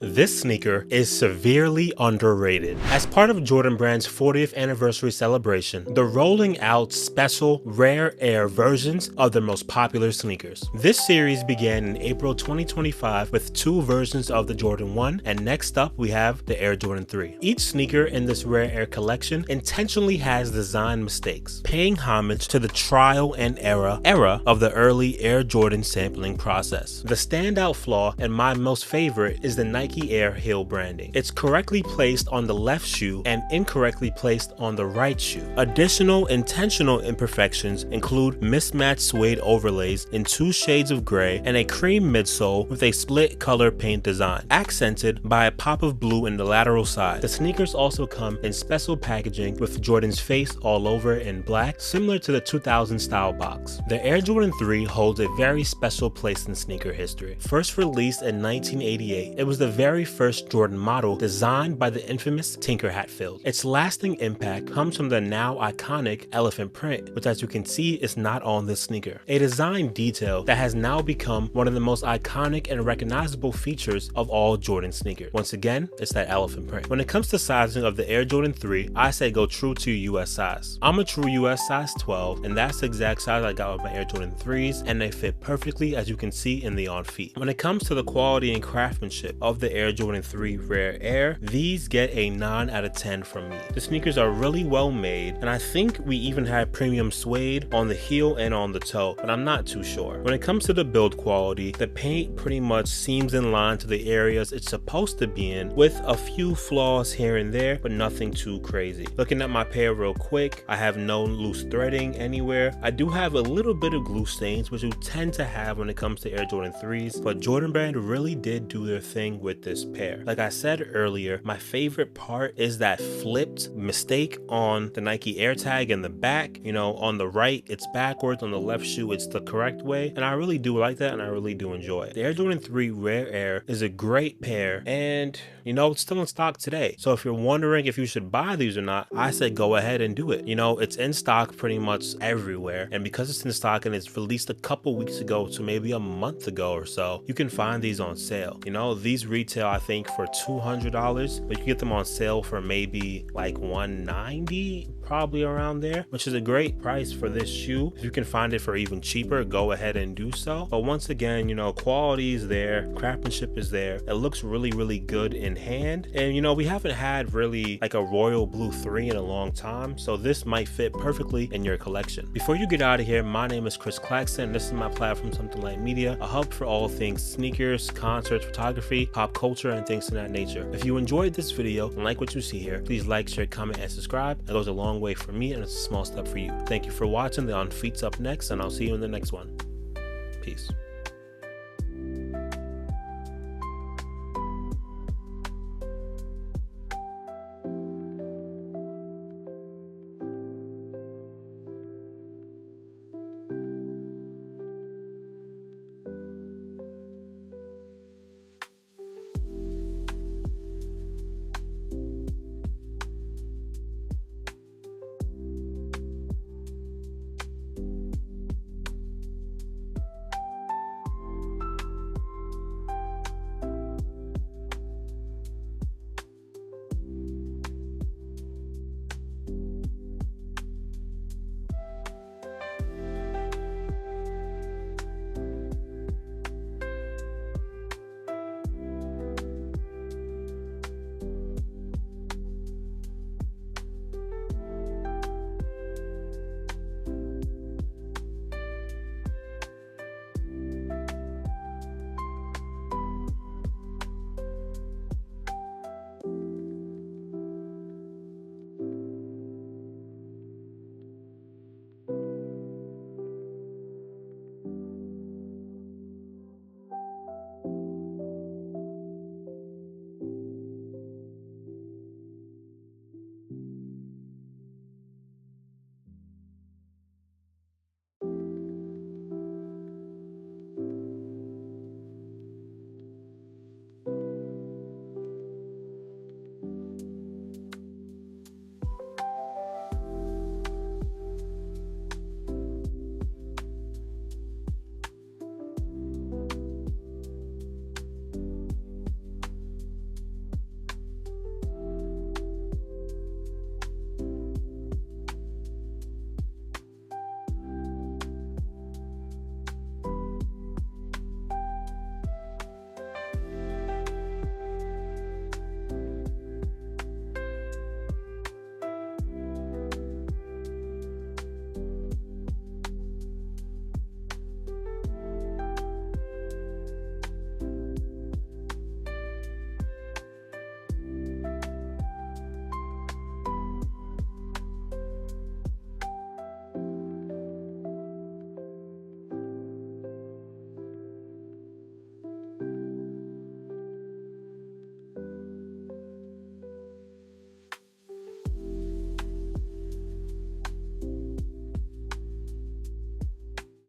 This sneaker is severely underrated. As part of Jordan Brand's 40th anniversary celebration, they're rolling out special Rare Air versions of their most popular sneakers. This series began in April 2025 with two versions of the Jordan 1, and next up we have the Air Jordan 3. Each sneaker in this Rare Air collection intentionally has design mistakes, paying homage to the trial and error of the early Air Jordan sampling process. The standout flaw, and my most favorite, is the Nike Air heel branding. It's correctly placed on the left shoe and incorrectly placed on the right shoe. Additional intentional imperfections include mismatched suede overlays in two shades of gray and a cream midsole with a split color paint design, accented by a pop of blue in the lateral side. The sneakers also come in special packaging with Jordan's face all over in black, similar to the 2000 style box. The Air Jordan 3 holds a very special place in sneaker history. First released in 1988, it was the very first Jordan model designed by the infamous Tinker Hatfield. Its lasting impact comes from the now iconic elephant print, which as you can see is not on this sneaker. A design detail that has now become one of the most iconic and recognizable features of all Jordan sneakers. Once again, it's that elephant print. When it comes to sizing of the Air Jordan 3, I say go true to your US size. I'm a true US size 12, and that's the exact size I got with my Air Jordan 3s, and they fit perfectly as you can see in the on feet. When it comes to the quality and craftsmanship of the Air Jordan 3 Rare Air, these get a 9 out of 10 from me. The sneakers are really well made, and I think we even have premium suede on the heel and on the toe, but I'm not too sure. When it comes to the build quality, the paint pretty much seems in line to the areas it's supposed to be in, with a few flaws here and there, but nothing too crazy. Looking at my pair real quick, I have no loose threading anywhere. I do have a little bit of glue stains, which you tend to have when it comes to Air Jordan 3s, but Jordan Brand really did do their thing with this pair. Like I said earlier, my favorite part is that flipped mistake on the Nike Air tag in the back. You know, on the right it's backwards, on the left shoe it's the correct way, and I really do like that, and I really do enjoy it. The Air Jordan 3 Rare Air is a great pair, and you know, it's still in stock today. So if you're wondering if you should buy these or not, I say go ahead and do it. You know, it's in stock pretty much everywhere, and because it's in stock and it's released a couple weeks ago to maybe a month ago or so, you can find these on sale. You know, these retail I think for $200, but you get them on sale for maybe like $190, probably around there, which is a great price for this shoe. If you can find it for even cheaper, go ahead and do so. But once again, you know, quality is there, craftsmanship is there. It looks really, really good in hand, and you know, we haven't had really like a royal blue 3 in a long time, so this might fit perfectly in your collection. Before you get out of here, my name is CClaxton. This is my platform, Something Like Media, a hub for all things sneakers, concerts, photography, pop culture, and things of that nature. If you enjoyed this video and like what you see here, please like, share, comment, and subscribe. It goes a long way for me, and it's a small step for you. Thank you for watching. The On Feet's up next, and I'll see you in the next one. Peace.